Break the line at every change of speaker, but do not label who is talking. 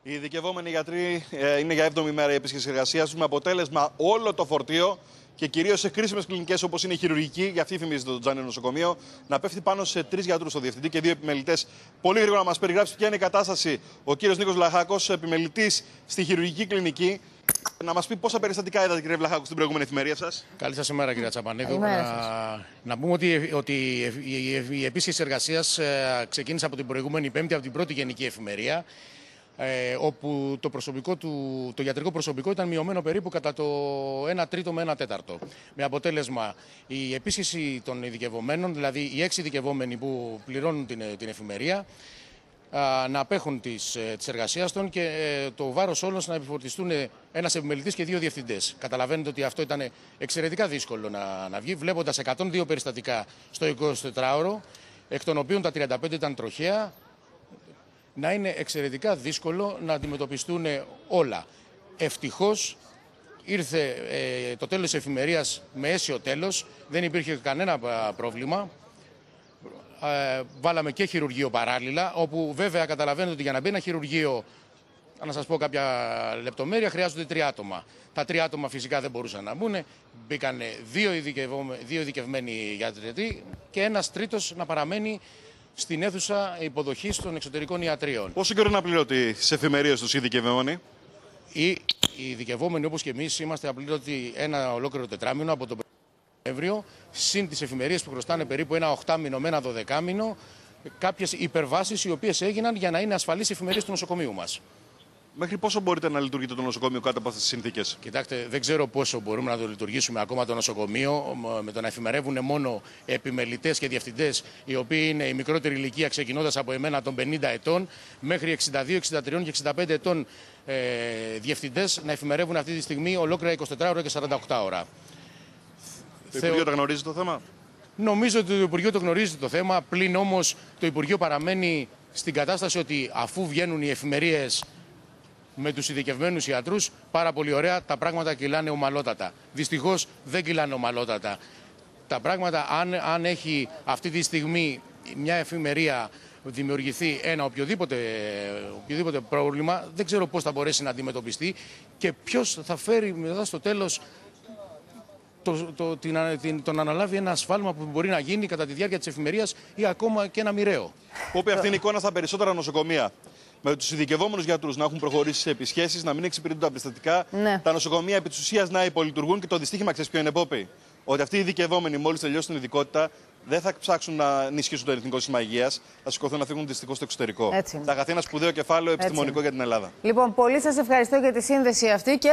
Οι ειδικευόμενοι γιατροί είναι για 7η μέρα η επίσκεψη εργασίας τους, με αποτέλεσμα όλο το φορτίο και κυρίως σε κρίσιμες κλινικές όπως είναι η χειρουργική, για αυτή φημίζεται το Τζάνιο νοσοκομείο, να πέφτει πάνω σε 3 γιατρούς, ο διευθυντή και 2 επιμελητές. Πολύ γρήγορα να μας περιγράψει ποια είναι η κατάσταση ο κύριος Νίκος Βλαχάκος, επιμελητής στη χειρουργική κλινική. Να μας πει πόσα περιστατικά είδατε, κύριε Βλαχάκο, στην προηγούμενη εφημερία σας.
Καλή σας ημέρα, κύριε Τσαπανίδου. Να πούμε ότι η επίσκεψη εργασίας ξεκίνησε από την προηγούμενη Πέμπτη, από την πρώτη γενική εφημερία, όπου το ιατρικό προσωπικό ήταν μειωμένο περίπου κατά το 1 τρίτο με 1 τέταρτο. Με αποτέλεσμα η επίσκεψη των ειδικευομένων, δηλαδή οι 6 ειδικευόμενοι που πληρώνουν την εφημερία, να απέχουν τις εργασίες των και το βάρος όλων να επιφορτιστούν ένας επιμελητής και 2 διευθυντές. Καταλαβαίνετε ότι αυτό ήταν εξαιρετικά δύσκολο να βγει, βλέποντας 102 περιστατικά στο 24ωρο, εκ των οποίων τα 35 ήταν τροχαία, να είναι εξαιρετικά δύσκολο να αντιμετωπιστούν όλα. Ευτυχώς ήρθε το τέλος της εφημερίας με αίσιο τέλος, δεν υπήρχε κανένα πρόβλημα. Βάλαμε και χειρουργείο παράλληλα, όπου βέβαια καταλαβαίνετε ότι για να μπει ένα χειρουργείο, να σας πω κάποια λεπτομέρεια, χρειάζονται 3 άτομα. Τα 3 άτομα φυσικά δεν μπορούσαν να μπουν. Μπήκαν 2 ειδικευμένοι γιατροί και ένας τρίτος να παραμένει στην αίθουσα υποδοχής των εξωτερικών ιατρίων.
Πόσο καιρό να πληρώτη στις εφημερίες τους οι ειδικευόμενοι?
Οι ειδικευόμενοι, όπως και εμείς, είμαστε απλήρωτοι ένα ολόκληρο τετράμινο από τον Νοέμβριο, συν τις εφημερίες που χρωστάνε περίπου ένα 8μηνο με ένα 12μηνο, κάποιες υπερβάσεις οι οποίες έγιναν για να είναι ασφαλείς οι εφημερίες του νοσοκομείου μας.
Μέχρι πόσο μπορείτε να λειτουργείτε το νοσοκομείο κάτω από αυτές τις συνθήκες?
Κοιτάξτε, δεν ξέρω πόσο μπορούμε να το λειτουργήσουμε ακόμα το νοσοκομείο, με το να εφημερεύουν μόνο επιμελητές και διευθυντές, οι οποίοι είναι η μικρότερη ηλικία, ξεκινώντας από εμένα των 50 ετών, μέχρι 62, 63 και 65 ετών διευθυντές να εφημερεύουν αυτή τη στιγμή ολόκληρα 24 ώρα και 48 ώρα.
Το Υπουργείο το γνωρίζει το θέμα?
Νομίζω ότι το Υπουργείο το γνωρίζει το θέμα, πλην όμως το Υπουργείο παραμένει στην κατάσταση ότι αφού βγαίνουν οι εφημερίες με τους ειδικευμένους ιατρούς, πάρα πολύ ωραία, τα πράγματα κυλάνε ομαλότατα. Δυστυχώς δεν κυλάνε ομαλότατα. Τα πράγματα, αν έχει αυτή τη στιγμή μια εφημερία δημιουργηθεί ένα οποιοδήποτε πρόβλημα, δεν ξέρω πώς θα μπορέσει να αντιμετωπιστεί και ποιος θα φέρει μετά στο τέλος τον αναλάβει ένα ασφάλμα που μπορεί να γίνει κατά τη διάρκεια της εφημερίας ή ακόμα και ένα μοιραίο.
Πόπε, αυτή είναι η εικόνα στα περισσότερα νοσοκομεία. Με τους ειδικευόμενους γιατρούς να έχουν προχωρήσει σε επισχέσεις, να μην εξυπηρετούν τα περιστατικά, τα νοσοκομεία επί της ουσίας να υπολειτουργούν και το δυστύχημα, ξέρεις ποιο είναι, Πόπε? Ότι αυτοί οι ειδικευόμενοι μόλις τελειώσουν την ειδικότητα δεν θα ψάξουν να ενισχύσουν το Εθνικό Σύστημα Υγείας, θα σηκωθούν να φύγουν δυστυχώς στο εξωτερικό. Θα χαθεί ένα σπουδαίο κεφάλαιο επιστημονικό για την Ελλάδα.
Λοιπόν, πολύ σας ευχαριστώ για τη σύνδεση αυτή.